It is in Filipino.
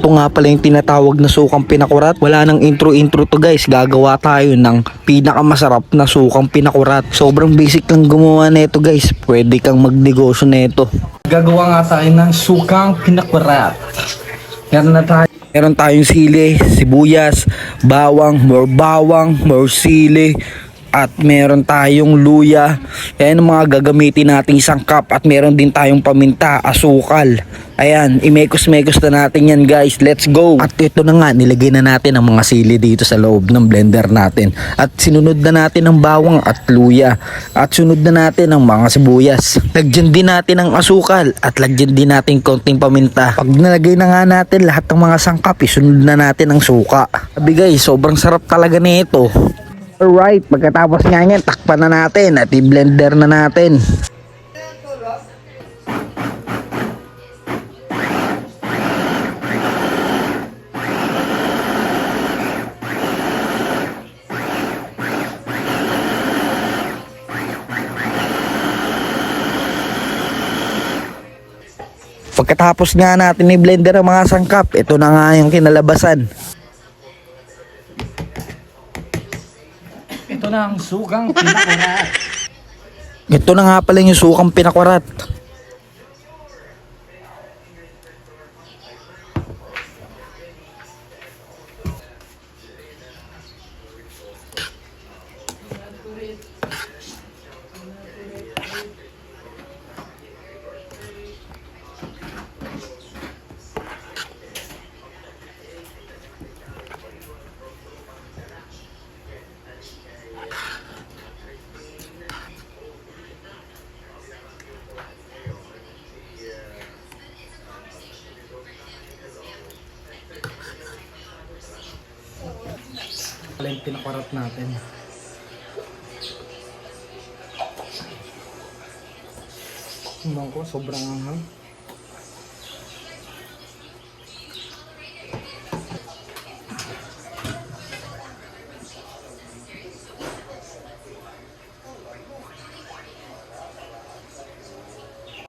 Ito nga pala yung tinatawag na sukang pinakurat. Wala nang intro to guys. Gagawa tayo ng pinakamasarap na sukang pinakurat. Sobrang basic lang gumawa nito guys. Pwede kang magnegosyo nito. Gagawa nga tayo ng sukang pinakurat. Meron tayong sili, sibuyas, bawang, more sili, at meron tayong luya. Ayan ang mga gagamitin nating sangkap. At meron din tayong paminta, asukal. Ayan, imekos-mekos na natin yan guys. Let's go! At ito na nga, nilagay na natin ang mga sili dito sa loob ng blender natin. At sinunod na natin ang bawang at luya. At sunod na natin ang mga sibuyas. Lagyan din natin ang asukal. At lagyan din natin konting paminta. Pag nalagay na nga natin lahat ng mga sangkap, isunod na natin ang suka. Sabi guys, sobrang sarap talaga nito. Alright, pagkatapos nga yan, takpan na natin at i-blender na natin. Pagkatapos nga natin i-blender ang mga sangkap, ito na nga yung kinalabasan. Ito na ang sukang pinakurat. Ito na nga pala yung sukang pinakurat. Yung pinakurat natin. Tingnan ko, sobrang anghang.